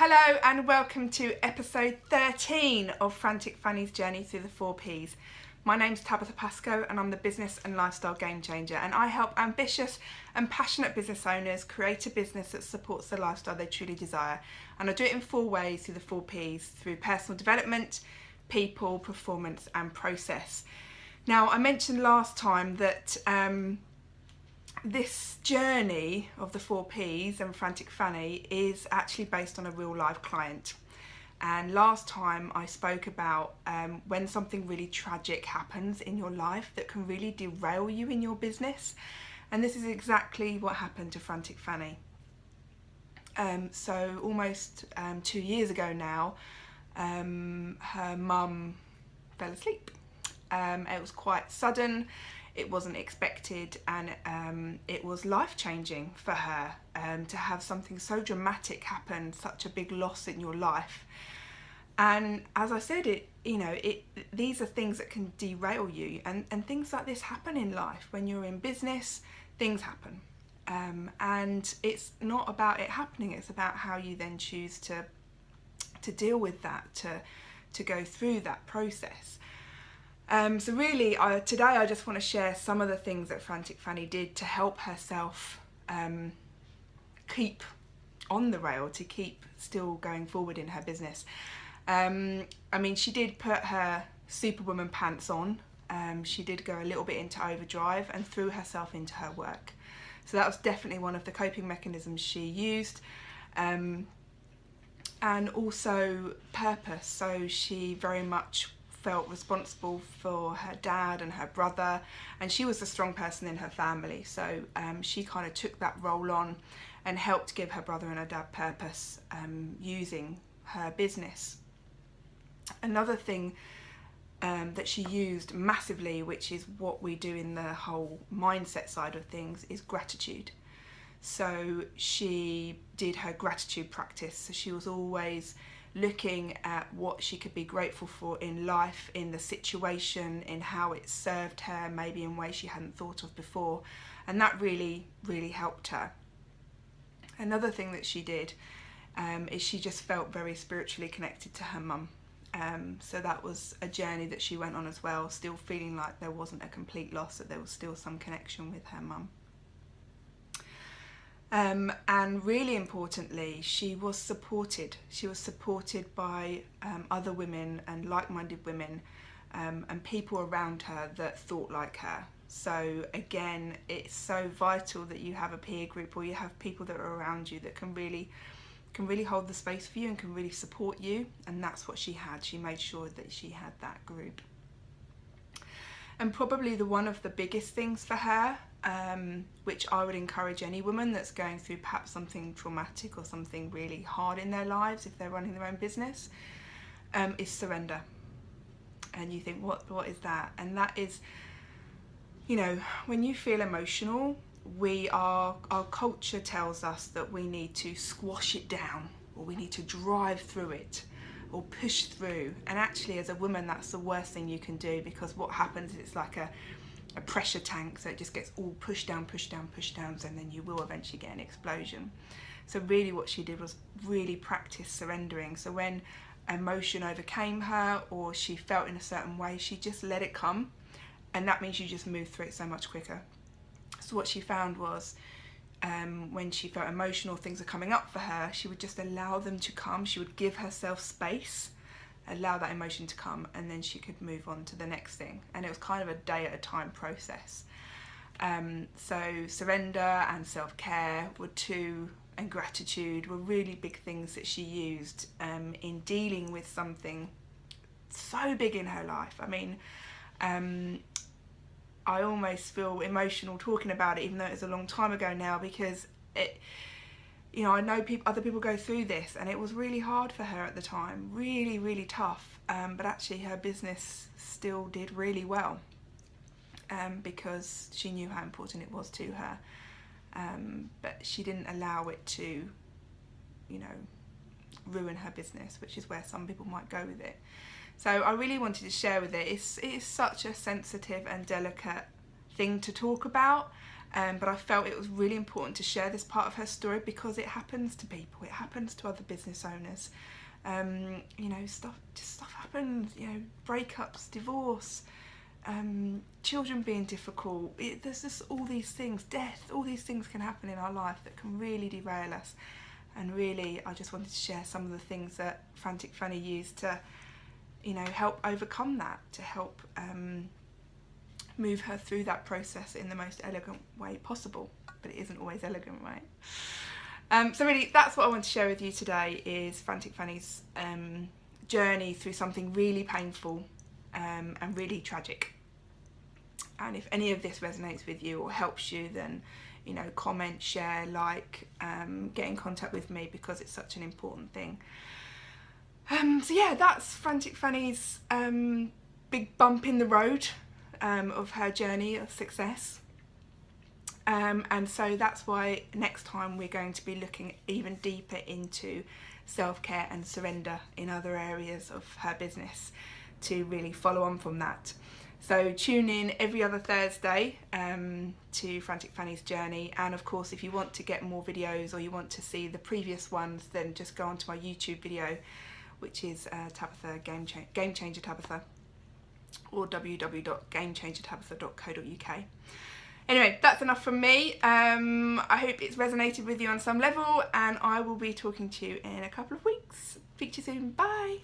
Hello and welcome to episode 13 of Frantic Fanny's journey through the 4 Ps. My name's Tabitha Pascoe and I'm the business and lifestyle game changer, and I help ambitious and passionate business owners create a business that supports the lifestyle they truly desire. And I do it in 4 ways through the 4 Ps, through personal development, people, performance and process. Now, I mentioned last time that this journey of the 4 Ps and Frantic Fanny is actually based on a real life client. And last time I spoke about when something really tragic happens in your life that can really derail you in your business. And this is exactly what happened to Frantic Fanny. So almost 2 years ago now, her mum fell asleep. It was quite sudden. It wasn't expected, and it was life-changing for her to have something so dramatic happen, such a big loss in your life. And as I said, these are things that can derail you, and things like this happen in life. When you're in business, things happen, and it's not about it happening. It's about how you then choose to deal with that, to go through that process. So really, today I just want to share some of the things that Frantic Fanny did to help herself keep on the rail, to keep still going forward in her business. She did put her superwoman pants on. She did go a little bit into overdrive and threw herself into her work. So that was definitely one of the coping mechanisms she used. And also purpose. So she very much felt responsible for her dad and her brother, and she was the strong person in her family, so she kind of took that role on and helped give her brother and her dad purpose using her business. Another thing that she used massively, which is what we do in the whole mindset side of things, is gratitude. So she did her gratitude practice. So she was always looking at what she could be grateful for in life, in the situation, in how it served her, maybe in ways she hadn't thought of before. And that really, really helped her. Another thing that she did is she just felt very spiritually connected to her mum. So that was a journey that she went on as well, still feeling like there wasn't a complete loss, that there was still some connection with her mum. And really importantly, she was supported. She was supported by other women and like-minded women and people around her that thought like her. So again, it's so vital that you have a peer group, or you have people that are around you that can really hold the space for you and can really support you. And that's what she had. She made sure that she had that group. And probably one of the biggest things for her, which I would encourage any woman that's going through perhaps something traumatic or something really hard in their lives, if they're running their own business, is surrender. And you think, what is that? And that is, when you feel emotional, our culture tells us that we need to squash it down, or we need to drive through it, or push through. And actually, as a woman, that's the worst thing you can do, because what happens is it's like a pressure tank, so it just gets all pushed down, and then you will eventually get an explosion. So really what she did was really practice surrendering. So when emotion overcame her, or she felt in a certain way, she just let it come, and that means you just move through it so much quicker. So what she found was, when she felt emotional, things are coming up for her, she would just allow them to come. She would give herself space, allow that emotion to come, and then she could move on to the next thing. And it was kind of a day at a time process. So surrender and self-care were two, and gratitude were really big things that she used in dealing with something so big in her life. I almost feel emotional talking about it, even though it's a long time ago now, because I know other people go through this, and it was really hard for her at the time, really, really tough. But actually her business still did really well, because she knew how important it was to her. But she didn't allow it to, ruin her business, which is where some people might go with it. So I really wanted to share with it. It is such a sensitive and delicate thing to talk about, but I felt it was really important to share this part of her story because it happens to people, it happens to other business owners. You know, stuff happens, you know, breakups, divorce, children being difficult, there's just all these things, death, all these things can happen in our life that can really derail us. And really, I just wanted to share some of the things that Frantic Fanny used to, you know, help overcome that, to help move her through that process in the most elegant way possible. But it isn't always elegant, right? So really, that's what I want to share with you today, is Frantic Fanny's journey through something really painful and really tragic. And if any of this resonates with you or helps you, then, you know, comment, share, like, get in contact with me because it's such an important thing. So yeah, that's Frantic Fanny's big bump in the road of her journey of success. And so that's why next time we're going to be looking even deeper into self-care and surrender in other areas of her business to really follow on from that. So tune in every other Thursday to Frantic Fanny's journey, and of course if you want to get more videos or you want to see the previous ones, then just go onto my YouTube video, which is Tabitha Game Changer Tabitha, or www.gamechangertabitha.co.uk. Anyway, that's enough from me. I hope it's resonated with you on some level, and I will be talking to you in a couple of weeks. Speak to you soon. Bye.